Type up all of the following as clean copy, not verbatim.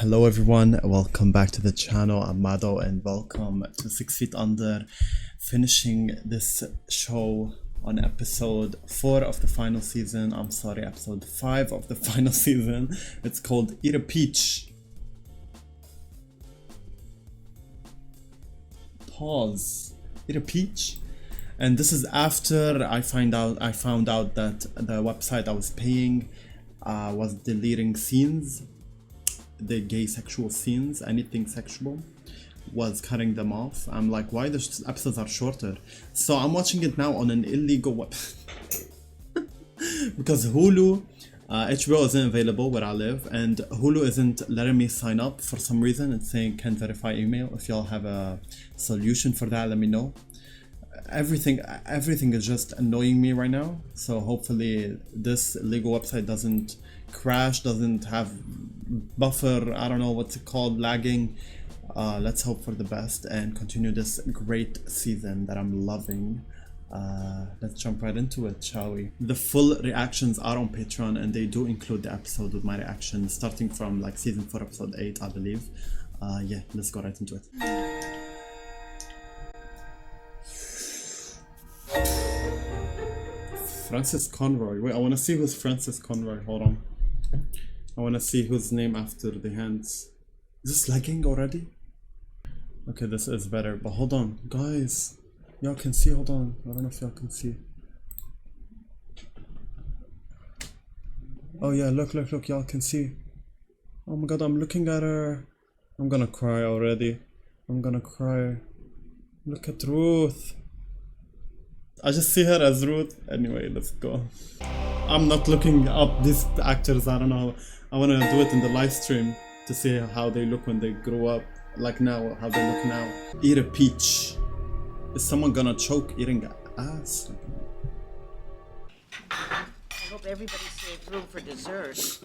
Hello everyone, welcome back to the channel. I'm Mado and welcome to 6 Feet Under, finishing this show on episode 4 of the final season. I'm sorry, episode 5 of the final season. It's called Eat a Peach. Pause. Eat a Peach. And this is after I found out that the website I was paying was deleting scenes. The gay sexual scenes, anything sexual, was cutting them off. I'm like, why the episodes are shorter? So I'm watching it now on an illegal website because Hulu, HBO isn't available where I live, and Hulu isn't letting me sign up for some reason. It's saying can't verify email. If y'all have a solution for that, let me know. Everything is just annoying me right now. So hopefully this illegal website doesn't crash, doesn't have buffer, I don't know what's it called, lagging. Let's hope for the best and continue this great season that I'm loving. Let's jump right into it, shall we? The full reactions are on Patreon, and they do include the episode with my reactions starting from like season 4 episode 8, I believe. Yeah, let's go right into it. Francis Conroy. Wait, I want to see who's Francis Conroy. Hold on. I want to see whose name after the hands. Is this lagging already? Okay, this is better. But hold on, guys. Y'all can see. Hold on. I don't know if y'all can see. Oh yeah, look. Y'all can see. Oh my god, I'm looking at her. I'm gonna cry already. I'm gonna cry. Look at Ruth. I just see her as Ruth. Anyway, let's go. I'm not looking up these actors. I don't know. I want to do it in the live stream to see how they look when they grow up. Like now, how they look now. Eat a peach. Is someone gonna choke eating ass? I hope everybody saves room for dessert.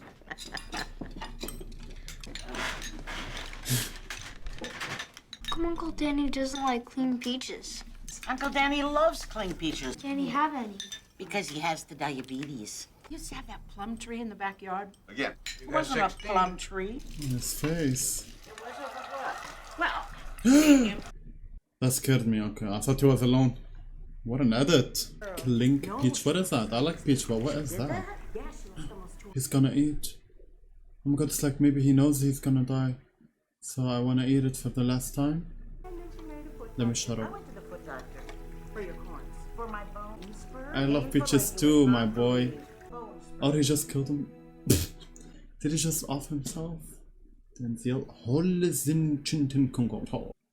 Come Uncle Danny doesn't like clean peaches. Uncle Danny loves clean peaches. Can't he have any? Because he has the diabetes. You used to have that plum tree in the backyard? Again, It wasn't a plum tree. His face. It was over what? Well, That scared me. Okay, I thought he was alone. What an edit. Clink peach. What is that? I like peach, but what is that? He's gonna eat. Oh my god, it's like maybe he knows he's gonna die. So I wanna eat it for the last time. Let me shut I up. went to the foot doctor for your corns, for my bones. I love peaches too, my boy. Oh, he just killed him. Did he just off himself?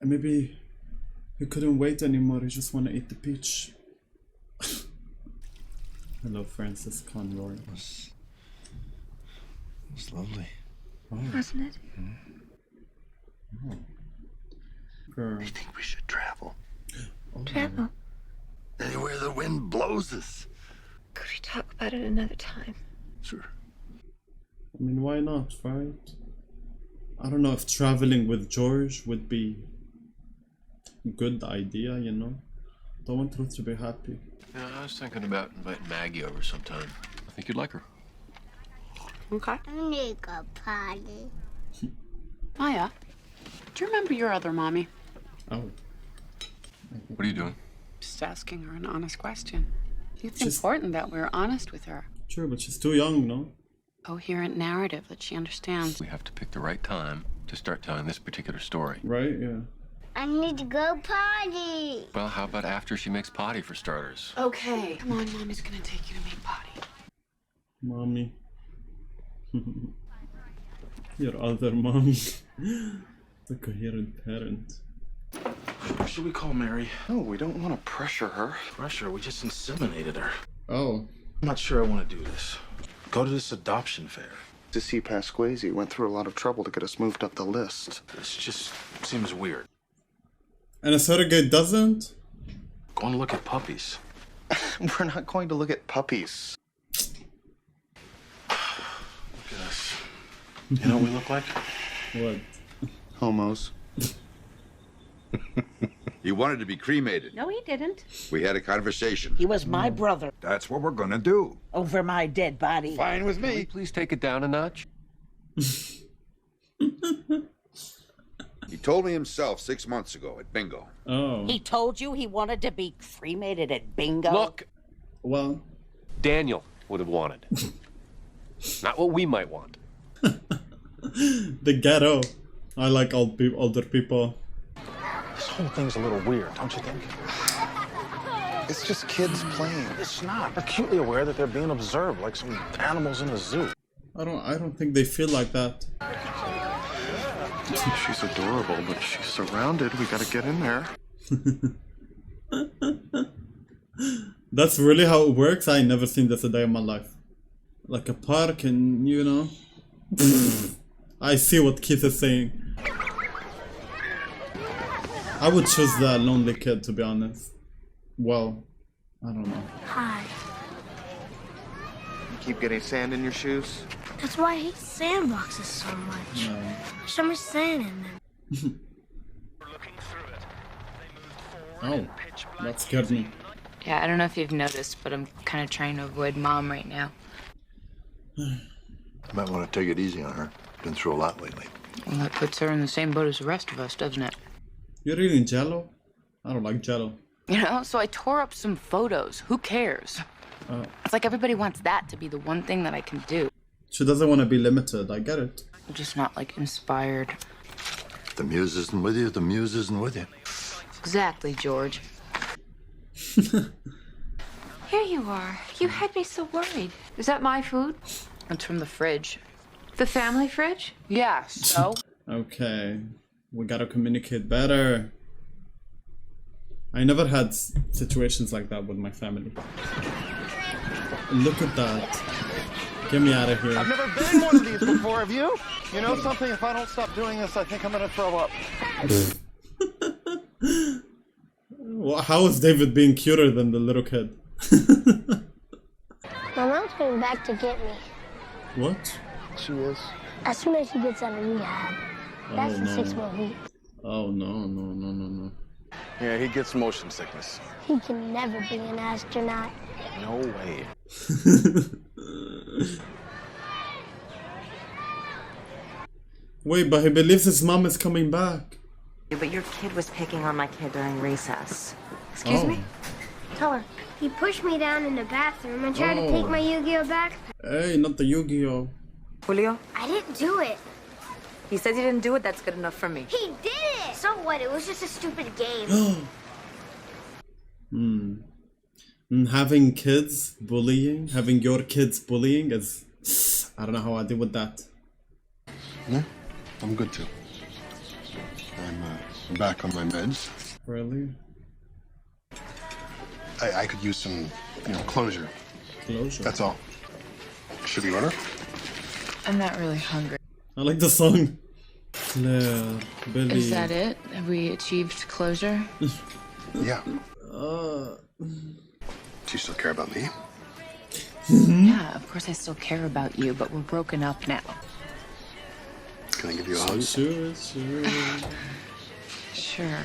Maybe he couldn't wait anymore. He just want to eat the peach. Hello, Francis Conroy. It's lovely. Oh. Wasn't it? Oh. Girl. I think we should travel. Oh. Travel. Anywhere the wind blows us. Could we talk about it another time? Sure. I mean, why not, right? I don't know if traveling with George would be a good idea, you know? Don't want Ruth to be happy. Yeah, I was thinking about inviting Maggie over sometime. I think you'd like her. Okay. Make a party. Maya, do you remember your other mommy? Oh. What are you doing? Just asking her an honest question. It's She's- important that we're honest with her. Sure, but she's too young, no? Coherent narrative that she understands. We have to pick the right time to start telling this particular story. Right? Yeah. I need to go party. Well, how about after she makes potty for starters? Okay. Come on, Mommy's gonna take you to make potty. Mommy. Your other mommy. The coherent parent. Should we call Mary? No, we don't want to pressure her. Pressure? We just inseminated her. Oh. I'm not sure I want to do this. Go to this adoption fair. To see Pasquazi went through a lot of trouble to get us moved up the list. This just seems weird. And a surrogate doesn't? Go and look at puppies. We're not going to look at puppies. Look at us. You know what we look like? What? Homos. He wanted to be cremated. No, he didn't. We had a conversation. He was my brother That's what we're gonna do. over my dead body. Fine with Can we me. please take it down a notch? He told me himself 6 months ago at bingo. Oh. He told you he wanted to be cremated at bingo? Look, Well. Daniel would have wanted. Not what we might want. The ghetto. I like older people. This whole thing's a little weird, don't you think? It's just kids playing. It's not. They're acutely aware that they're being observed like some animals in a zoo. I don't think they feel like that. She's adorable, but she's surrounded. We gotta get in there. That's really how it works. I never seen this a day in my life. Like a park and, you know. I see what Keith is saying. I would choose the lonely kid, to be honest. Well, I don't know. Hi. You keep getting sand in your shoes? That's why I hate sandboxes so much. No. There's so much sand in them. Oh, that scared me. Yeah, I don't know if you've noticed, but I'm kind of trying to avoid Mom right now. Might want to take it easy on her. Been through a lot lately. Well, that puts her in the same boat as the rest of us, doesn't it? You're eating Jello? I don't like Jello. You know, so I tore up some photos. Who cares? It's like everybody wants that to be the one thing that I can do. She doesn't want to be limited. I get it. I'm just not, like, inspired. The muse isn't with you, the muse isn't with you. Exactly, George. Here you are. You had me so worried. Is that my food? It's from the fridge. The family fridge? Yeah, so? Okay. We gotta communicate better. I never had situations like that with my family. Look at that. Get me out of here. I've never been in one of these before, have you? You know something? If I don't stop doing this, I think I'm gonna throw up. Well, how is David being cuter than the little kid? My mom's coming back to get me. What? She is. As soon as she gets out of rehab. That's in no. 6 more weeks. Oh no. Yeah, he gets motion sickness. He can never be an astronaut. No way. Wait, but he believes his mom is coming back. But your kid was picking on my kid during recess. Excuse Oh. me? Tell her. He pushed me down in the bathroom and tried to take my Yu-Gi-Oh backpack. Hey, not the Yu-Gi-Oh. Julio, I didn't do it. he says he didn't do it. That's good enough for me. He did it! So what? It was just a stupid game. Having kids bullying, having your kids bullying is... I don't know how I deal with that. Yeah, I'm good too. I'm back on my meds. Really? I could use some, closure. Closure. That's all. Should we order? I'm not really hungry. I like the song. Claire, Billy. Is that it? Have we achieved closure? Yeah. Do you still care about me? Yeah, of course I still care about you, but we're broken up now. Can I give you a hug? Sure. Sure.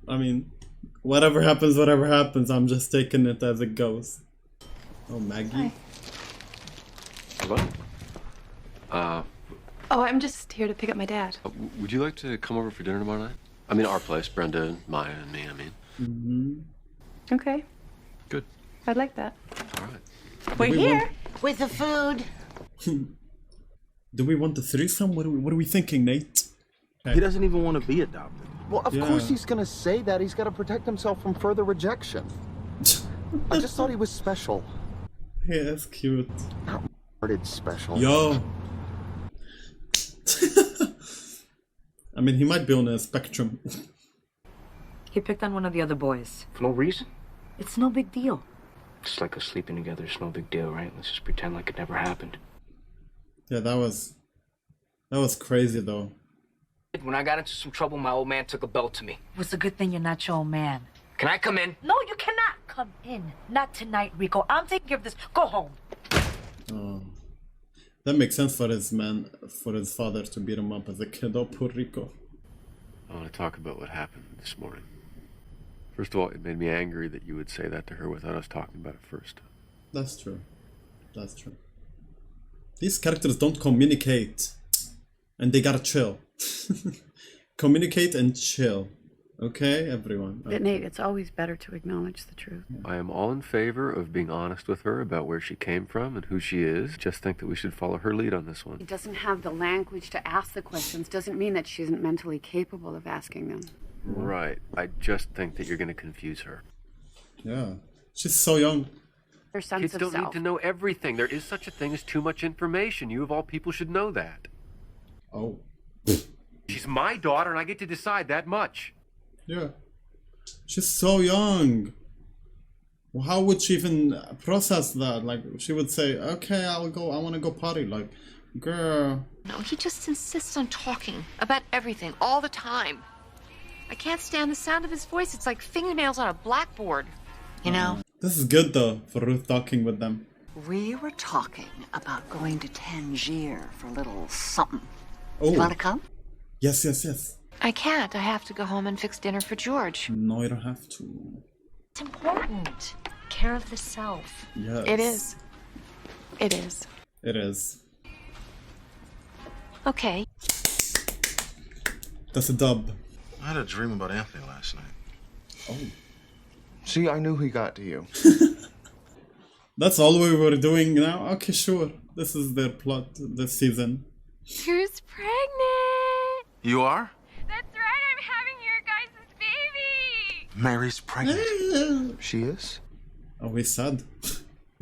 I mean, whatever happens, I'm just taking it as it goes. Oh, Maggie. Hello? Oh, I'm just here to pick up my dad. Would you like to come over for dinner tomorrow night? I mean, our place, Brenda and Maya and me, Okay. Good. I'd like that. All right. We're here with the food. Do we want the threesome? What are we thinking, Nate? He doesn't even want to be adopted. Well, of course he's gonna say that. He's gotta protect himself from further rejection. I just thought he was special. Yeah, that's cute. Not retarded special. Yo. I mean, he might be on a spectrum. He picked on one of the other boys. For no reason? It's no big deal. Just like us sleeping together, it's no big deal, right? Let's just pretend like it never happened. Yeah, that was crazy though. When I got into some trouble, my old man took a belt to me. It's a good thing you're not your old man. Can I come in? No, you cannot come in. Not tonight, Rico. I'm taking care of this. Go home. Oh. That makes sense for his father to beat him up as a kid. Oh, poor Rico. I want to talk about what happened this morning. First of all, it made me angry that you would say that to her without us talking about it first. That's true. These characters don't communicate. And they gotta chill. Communicate and chill. Okay, everyone. But Nate, it's always better to acknowledge the truth. I am all in favor of being honest with her about where she came from and who she is. Just think that we should follow her lead on this one. He doesn't have the language to ask the questions. Doesn't mean that she isn't mentally capable of asking them. Right. I just think that you're going to confuse her. Yeah. She's so young. Her sense Kids of don't self. need to know everything. There is such a thing as too much information. You of all people should know that. Oh. She's my daughter and I get to decide that much. Yeah. She's so young. Well, how would she even process that? Like, she would say, okay, I want to go potty. Like, girl. No, he just insists on talking about everything all the time. I can't stand the sound of his voice. It's like fingernails on a blackboard. You know, This is good, though, for Ruth talking with them. we were talking about going to Tangier for a little something. Oh. You want to come? Yes, yes, yes. I can't. I have to go home and fix dinner for George. No, you don't have to. It's important. Care of the self. Yes. It is. It is. It is. Okay. That's a dub. I had a dream about Anthony last night. Oh. See, I knew he got to you. That's all we were doing now? Okay, sure. This is their plot this season. Who's pregnant? You are? That's right, I'm having your guys' baby! Mary's pregnant. She is? Oh, he's sad.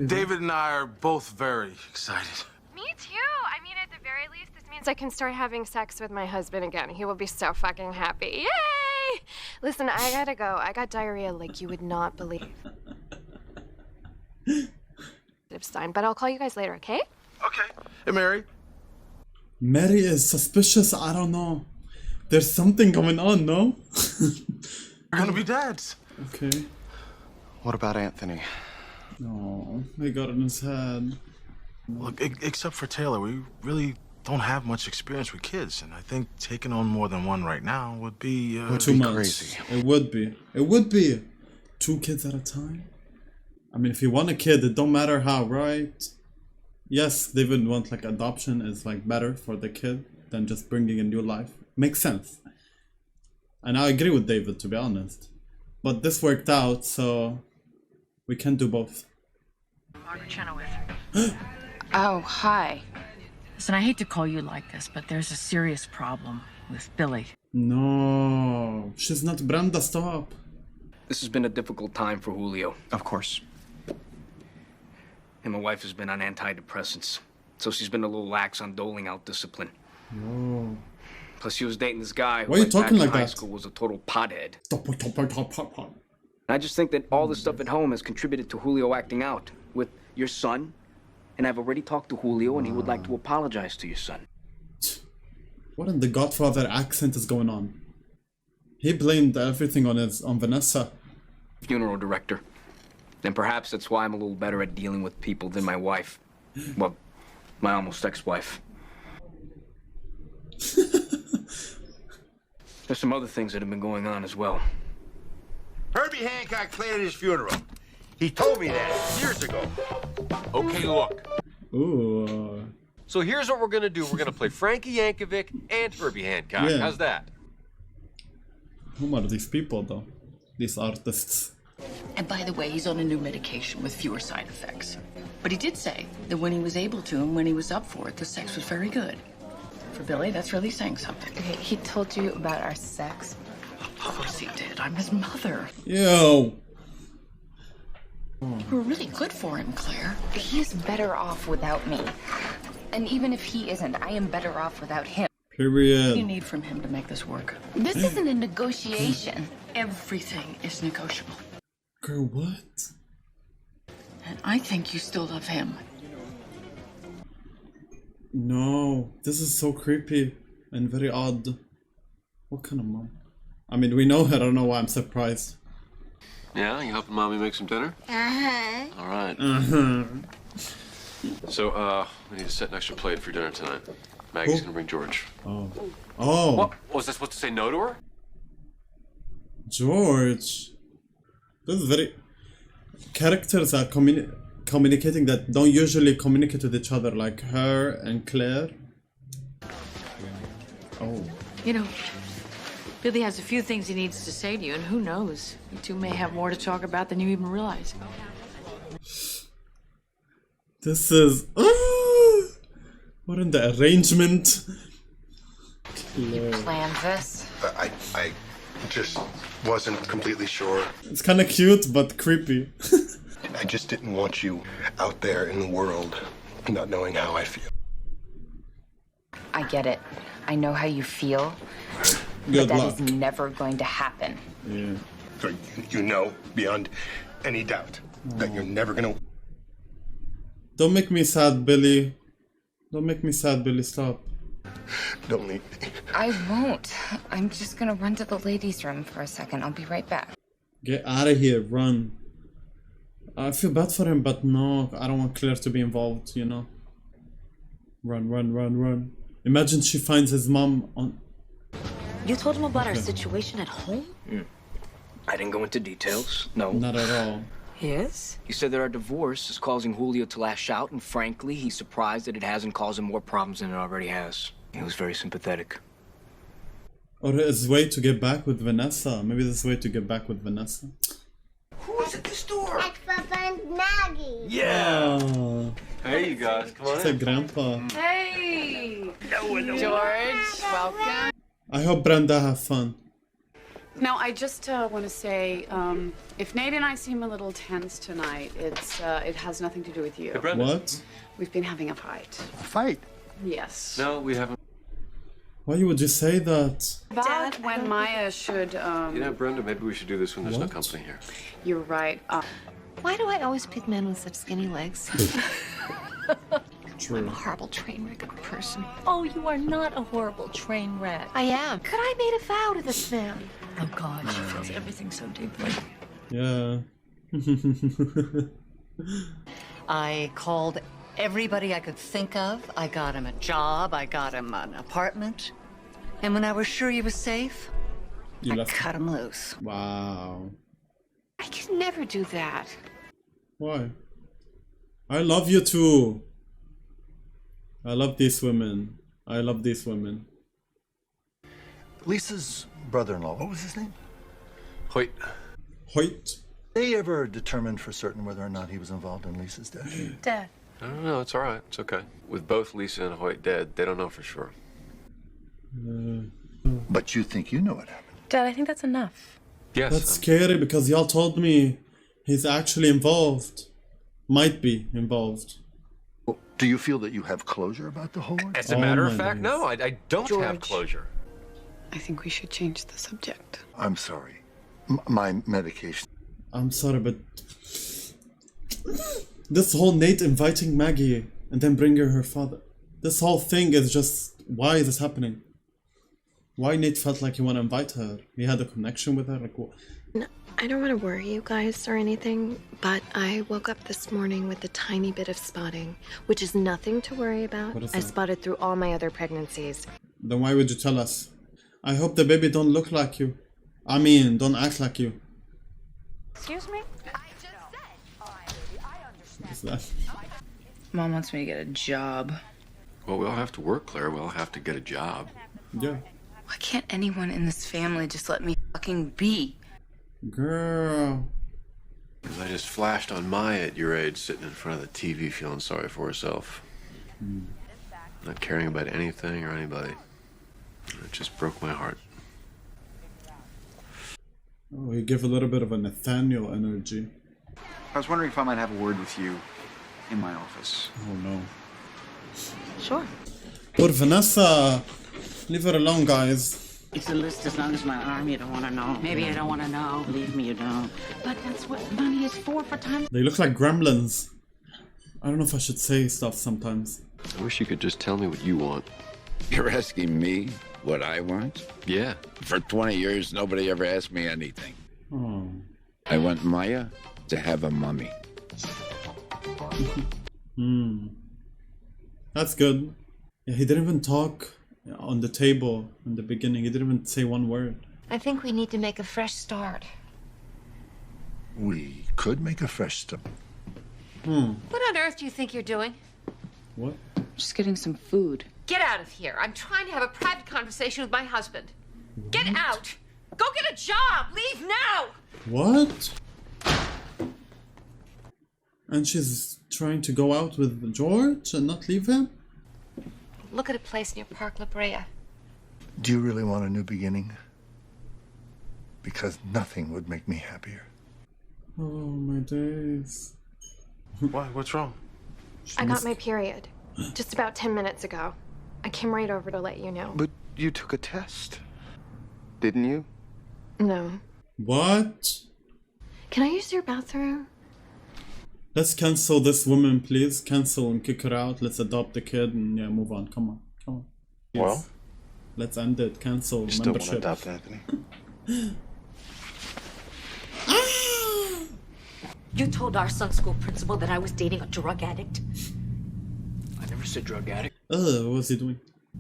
David and I are both very excited. Me too! I mean, at the very least, this means I can start having sex with my husband again. He will be so fucking happy. Yay! Listen, I gotta go. I got diarrhea like you would not believe. Sign, but I'll call you guys later, okay? Okay. Hey, Mary. Mary is suspicious. I don't know. There's something going on, no? We're gonna be dads. Okay. What about Anthony? Oh, he got in his head. Look, except for Taylor, we really don't have much experience with kids, and I think taking on more than one right now would be Too much. crazy. It would be. It would be. 2 kids at a time? I mean, if you want a kid, it don't matter how, right? Yes, they would want, like, adoption is, like, better for the kid than just bringing a new life. Makes sense. And I agree with David, to be honest. But this worked out, so we can do both. Margaret Chenoweth. Oh, hi. Listen, I hate to call you like this, but there's a serious problem with Billy. No, she's not Brenda, stop. This has been a difficult time for Julio. Of course. And my wife has been on antidepressants, so she's been a little lax on doling out discipline. No. Plus, she was dating this guy who, Why are you back talking in like high that? school, was a total pothead. Stop. I just think that all the stuff at home has contributed to Julio acting out with your son. And I've already talked to Julio, and he would like to apologize to your son. What in the Godfather accent is going on? He blamed everything on Vanessa. Funeral director. And perhaps that's why I'm a little better at dealing with people than my wife. Well, my almost ex-wife. There's some other things that have been going on as well. Herbie Hancock played at his funeral. He told me that years ago. Okay, look. Ooh. So here's what we're gonna do. We're gonna play Frankie Yankovic and Herbie Hancock. Yeah. How's that? Who are these people, though? These artists. And by the way, he's on a new medication with fewer side effects. But he did say that when he was able to and when he was up for it, the sex was very good. For Billy, that's really saying something. Okay, he told you about our sex? Of course he did. I'm his mother. Yo. You were really good for him, Claire. He's better off without me. And even if he isn't, I am better off without him. What do you Period. need from him to make this work? This isn't a negotiation. Everything is negotiable. Girl, what? And I think you still love him. No, this is so creepy and very odd. What kind of mom? I mean, we know her. I don't know why I'm surprised. Yeah, you helping mommy make some dinner? Uh-huh. All right. So, we need to set an extra plate for dinner tonight. Maggie's gonna bring George. Oh. Oh. What? Was I supposed to say no to her? George. This is very... Characters are communicating that don't usually communicate with each other, like her and Claire. Oh. You know, Billy has a few things he needs to say to you, and who knows? You two may have more to talk about than you even realize. This is... what in the arrangement? You planned this? I just wasn't completely sure. It's kind of cute, but creepy. I just didn't want you out there in the world not knowing how I feel. I get it. I know how you feel. Good but luck. that is never going to happen. Yeah. So you know beyond any doubt that you're never gonna... Don't make me sad, Billy. Don't make me sad, Billy. Stop. Don't leave me. I won't. I'm just gonna run to the ladies' room for a second. I'll be right back. Get out of here. Run. I feel bad for him, but no. I don't want Claire to be involved, you know. Run, run, run, run. Imagine she finds his mom on... You told him about our situation at home? I didn't go into details, no. Not at all. Yes? He said that our divorce is causing Julio to lash out, and frankly, he's surprised that it hasn't caused him more problems than it already has. He was very sympathetic. Or his way to get back with Vanessa. Maybe this way to get back with Vanessa. Who's at this door? Ex-friend Maggie. Yeah. Oh. Hey, you guys, come on It's in. a grandpa. Hey! George, welcome. I hope Brenda have fun. Now, I just want to say, if Nate and I seem a little tense tonight, it has nothing to do with you. Hey, Brenda. What? We've been having a fight. A fight? Yes. No, we haven't. Why would you say that? About when Maya should, You know, Brenda, maybe we should do this when there's no company here. You're right. Why do I always pick men with such skinny legs? True. I'm a horrible train wreck of a person. Oh, you are not a horrible train wreck. I am. Could I made a vow to this man? Oh, God, she feels everything so deeply. Yeah. I called everybody I could think of. I got him a job. I got him an apartment. And when I was sure he was safe, You I left cut him loose. Wow. I can never do that. Why? I love you too. I love these women. I love these women. Lisa's brother-in-law, what was his name? Hoyt. Hoyt? They ever determined for certain whether or not he was involved in Lisa's death? Dad. I don't know, it's all right. It's okay. With both Lisa and Hoyt dead, they don't know for sure. But you think you know what happened? Dad, I think that's enough. Yes. That's scary because y'all told me he's actually involved. Might be involved. Well, do you feel that you have closure about the whole work? As a matter of my fact, days. no, I don't have George. closure. I think we should change the subject. I'm sorry. My medication. I'm sorry, but this whole Nate inviting Maggie and then bringing her father. This whole thing is just, why is this happening? Why Nate felt like he want to invite her? He had a connection with her? Like what? No, I don't want to worry you guys or anything, but I woke up this morning with a tiny bit of spotting, which is nothing to worry about. What is I that? spotted through all my other pregnancies. Then why would you tell us? I hope the baby don't look like you. I mean, don't act like you. Excuse me? What's that? Mom wants me to get a job. Well, we all have to work, Claire. We all have to get a job. Yeah. Why can't anyone in this family just let me fucking be? Girl. Because I just flashed on Maya at your age, sitting in front of the TV feeling sorry for herself. Not caring about anything or anybody. It just broke my heart. Oh, you give a little bit of a Nathaniel energy. I was wondering if I might have a word with you in my office. Oh no. Sure. Poor Vanessa. Leave her alone, guys. It's a list as long as my arm. You don't want to know. Maybe I don't want to know. Believe me, you don't. But that's what money is for time. They look like gremlins. I don't know if I should say stuff sometimes. I wish you could just tell me what you want. You're asking me what I want? Yeah. For 20 years, nobody ever asked me anything. Oh. I want Maya to have a mummy. That's good. Yeah, he didn't even talk on the table in the beginning. He didn't even say one word. I think we need to make a fresh start. We could make a fresh start. What on earth do you think you're doing? What? Just getting some food. Get out of here. I'm trying to have a private conversation with my husband. Get out! Go get a job! Leave now! What? And she's trying to go out with George and not leave him? Look at a place near Park La Brea. Do you really want a new beginning? Because nothing would make me happier. Oh my days. Why? What's wrong? I got my period just about 10 minutes ago. I came right over to let you know. But you took a test, didn't you? No. What? Can I use your bathroom? Let's cancel this woman, please. Cancel and kick her out. Let's adopt the kid and yeah, move on. Come on. Come on. Yes. Well? Let's end it. Cancel You still want membership. to adopt Anthony? You told our son's school principal that I was dating a drug addict. I never said drug addict. What was he doing?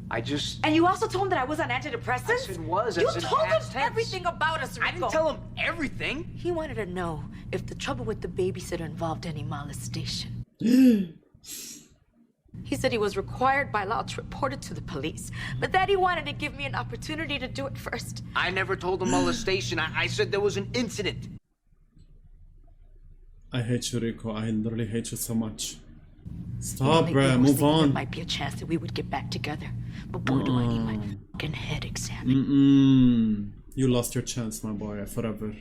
I just... And you also told him that I was on antidepressants? I said was. I You said told him past tense. everything about us, Rico. I didn't tell him everything. He wanted to know if the trouble with the babysitter involved any molestation. He said he was required by law to report it to the police, but that he wanted to give me an opportunity to do it first. I never told him molestation. I said there was an incident. I hate you, Rico. I literally hate you so much. The Stop, only bruh. thing was Move thinking on. There might be a chance that we would get back together. But boy, do I need my fucking head examined. You lost your chance, my boy, forever.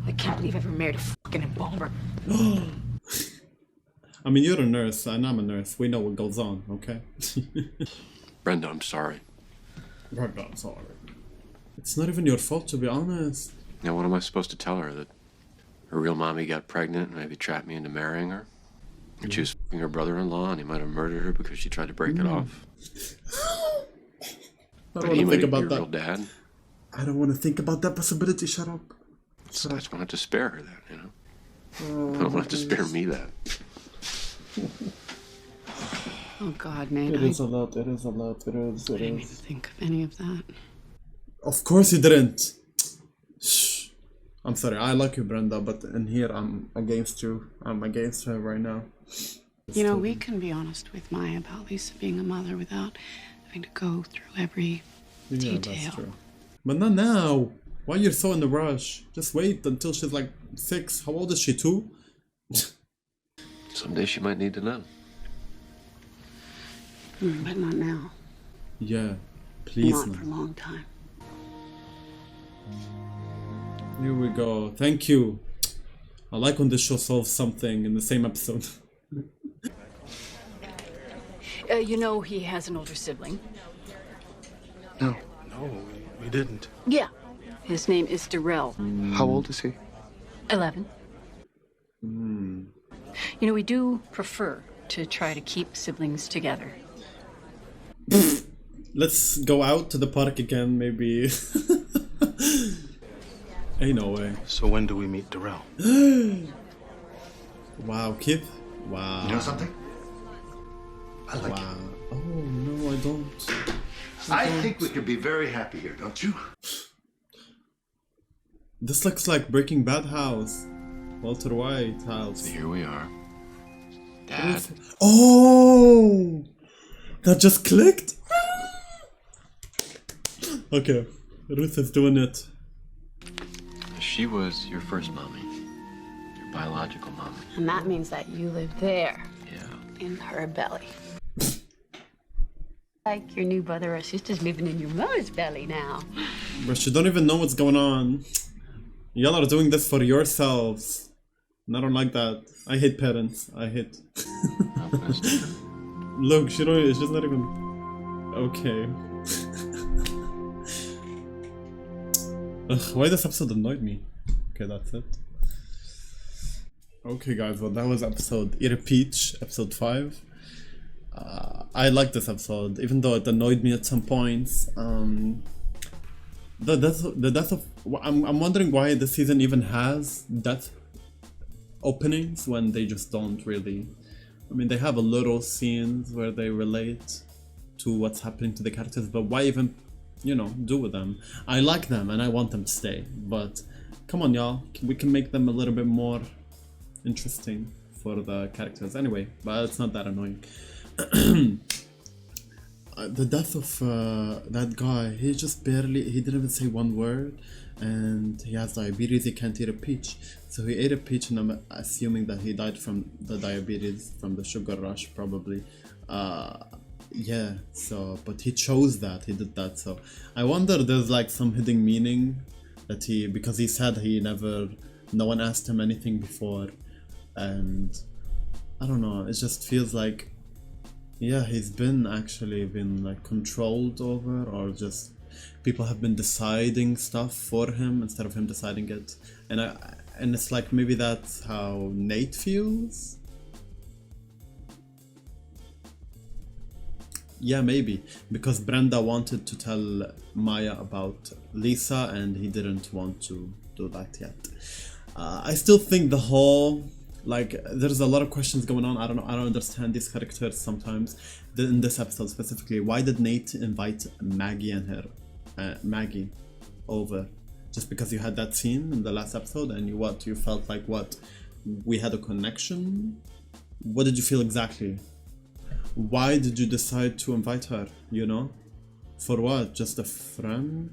I can't believe I ever married a fucking embalmer. I mean, you're a nurse, and I'm a nurse. We know what goes on, okay? Brenda, I'm sorry. Brenda, I'm sorry. It's not even your fault, to be honest. Now, what am I supposed to tell her? That her real mommy got pregnant and maybe trapped me into marrying her? That she was f***ing her brother-in-law and he might have murdered her because she tried to break it off? I But don't he want to might think be about your real that. dad? I don't want to think about that possibility. Shut up. So I just wanted to spare her that, you know? I don't want to spare me that. Oh God, Nate. It is a lot, it is a lot, it is, I it didn't even is. think of any of that. Of course you didn't. Shh. I'm sorry, I like you, Brenda, but in here I'm against you. I'm against her right now. You know, we can be honest with Maya about Lisa being a mother without having to go through every detail. That's true. But not now. Why you're so in the rush? Just wait until she's like 6. How old is she, 2? Someday she might need to know. But not now. Yeah, please. Not no. for a long time. Here we go. Thank you. I like when the show solves something in the same episode. You know he has an older sibling. No. No, we didn't. Yeah. His name is Darrell. How old is he? 11. You know, we do prefer to try to keep siblings together. Let's go out to the park again, maybe. Ain't no way. So when do we meet Darrell? Wow, Kip. Wow. You know something? I like wow. Oh, no, I don't. I think we could be very happy here, don't you? This looks like Breaking Bad house. Walter White house. Here we are. Dad. Oh! That just clicked? Okay. Ruth is doing it. She was your first mommy. Your biological mommy. And that means that you live there. Yeah. In her belly. Like your new brother or sister's living in your mother's belly now. But you don't even know what's going on. Y'all are doing this for yourselves. And I don't like that. I hate parents. I hate. Look, she's not even. Okay. Ugh, why this episode annoyed me? Okay, that's it. Okay, guys, well, that was episode Eat a Peach, episode 5. I like this episode, even though it annoyed me at some points. The death of. I'm wondering why this season even has death openings when they just don't really. I mean, they have a little scenes where they relate to what's happening to the characters, but why even, you know, do with them? I like them and I want them to stay, but come on, y'all, we can make them a little bit more interesting for the characters anyway, but it's not that annoying. The death of that guy, he didn't even say one word, and he has diabetes, he can't eat a peach. So he ate a peach, and I'm assuming that he died from the diabetes, from the sugar rush probably. Yeah, so, but he chose that, he did that, so I wonder there's like some hidden meaning that because he said no one asked him anything before, and I don't know, it just feels like, yeah, he's been like controlled over, or just people have been deciding stuff for him instead of him deciding it, and it's like maybe that's how Nate feels. Yeah, maybe, because Brenda wanted to tell Maya about Lisa and he didn't want to do that yet. I still think the whole, like, there's a lot of questions going on. I don't understand these characters sometimes. In this episode specifically, why did Nate invite Maggie and Maggie over? Just because you had that scene in the last episode and you felt like we had a connection? What did you feel exactly? Why did you decide to invite her, For what? Just a friend?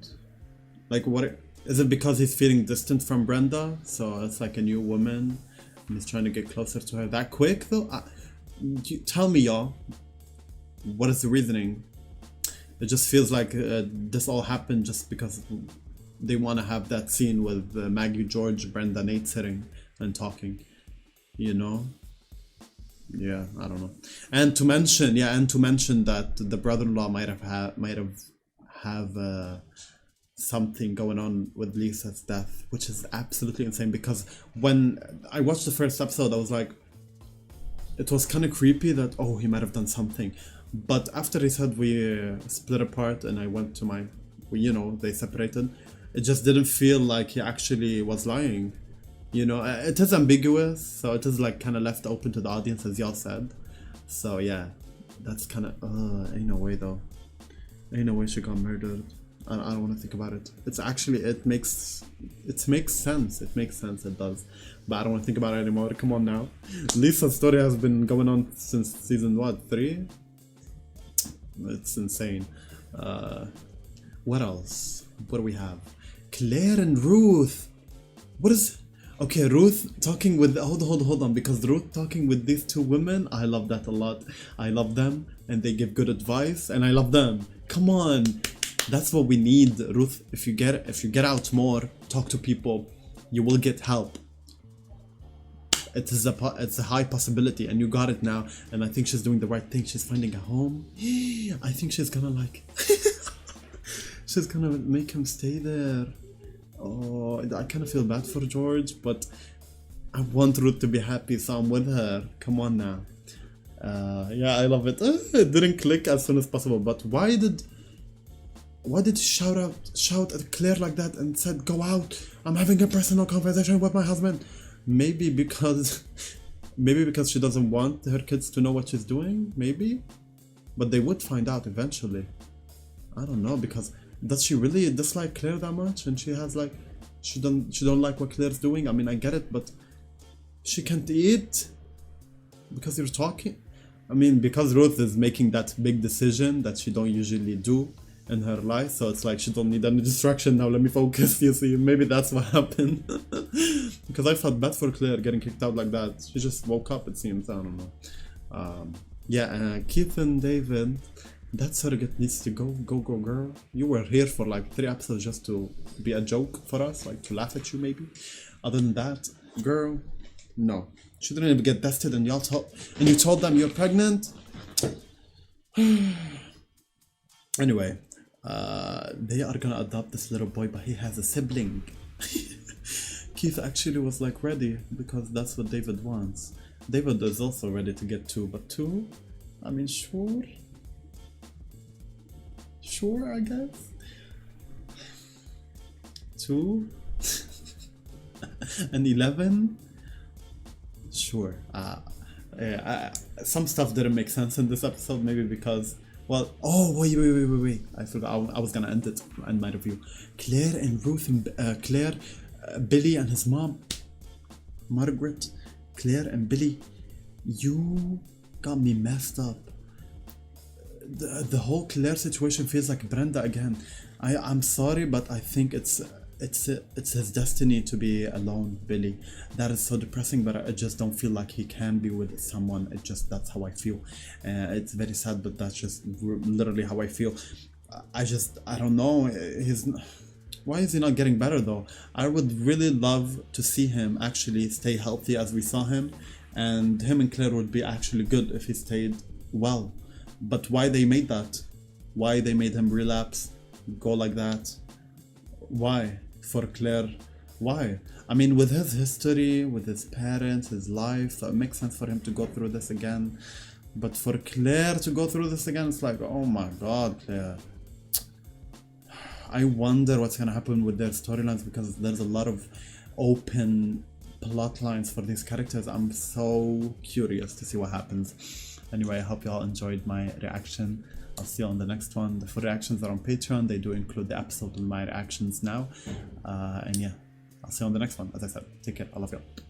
Like, what? Is it because he's feeling distant from Brenda? So it's like a new woman and he's trying to get closer to her that quick, though? Tell me, y'all. What is the reasoning? It just feels like this all happened just because they want to have that scene with Maggie, George, Brenda, Nate sitting and talking, Yeah, I don't know. And to mention that the brother-in-law might have something going on with Lisa's death, which is absolutely insane, because when I watched the first episode, I was like, it was kind of creepy that, he might have done something. But after he said we split apart and I went to they separated, it just didn't feel like he actually was lying. It is ambiguous, so it is like kind of left open to the audience, as y'all said. So yeah, that's kind of ain't no way though. Ain't no way she got murdered. I don't want to think about it. It makes sense. It makes sense. It does. But I don't want to think about it anymore. Come on now. Lisa's story has been going on since season 3. It's insane. What else? What do we have? Claire and Ruth. What is? Okay, Ruth talking with... Hold on, because Ruth talking with these two women, I love that a lot. I love them, and they give good advice, and I love them. Come on, that's what we need, Ruth. If you get out more, talk to people, you will get help. It's a high possibility, and you got it now, and I think she's doing the right thing. She's finding a home. I think she's gonna she's gonna make him stay there. Oh, I kind of feel bad for George, but I want Ruth to be happy, so I'm with her. Come on now. Yeah, I love it. It didn't click as soon as possible, but why did she shout at Claire like that and said, "Go out, I'm having a personal conversation with my husband"? Maybe because she doesn't want her kids to know what she's doing, maybe? But they would find out eventually. I don't know, because does she really dislike Claire that much? And she has she don't like what Claire's doing? I mean, I get it, but she can't eat because you're talking? I mean, because Ruth is making that big decision that she don't usually do in her life, so it's like she don't need any distraction now, let me focus, you see. Maybe that's what happened. Because I felt bad for Claire getting kicked out like that. She just woke up, it seems. I don't know. Yeah, Keith and David, that surrogate needs to go girl. You were here for 3 episodes just to be a joke for us, to laugh at you maybe. Other than that, girl, no. She didn't even get tested, and you told them you're pregnant. Anyway, they are gonna adopt this little boy, but he has a sibling. Keith actually was ready, because that's what David wants. David is also ready to get 2, but 2? I mean, sure, I guess. 2 and 11. Sure. Some stuff didn't make sense in this episode, maybe because, well, wait. I forgot. I was gonna end my review. Claire and Ruth and Billy and his mom, Margaret, Claire and Billy You got me messed up. The whole Claire situation feels like Brenda again. I'm sorry, but I think it's his destiny to be alone, Billy. That is so depressing, but I just don't feel like he can be with someone. That's how I feel. It's very sad, but that's just literally how I feel. I don't know. Why is he not getting better though? I would really love to see him actually stay healthy as we saw him, and him and Claire would be actually good if he stayed well. But why they made that? Why they made him relapse, go like that? Why? For Claire? Why? I mean, with his history, with his parents, his life, so it makes sense for him to go through this again. But for Claire to go through this again, it's like, oh my god, Claire. I wonder what's gonna happen with their storylines, because there's a lot of open plot lines for these characters. I'm so curious to see what happens. Anyway, I hope you all enjoyed my reaction. I'll see you on the next one. The full reactions are on Patreon. They do include the episode with my reactions now. And yeah, I'll see you on the next one. As I said, take care. I love you all.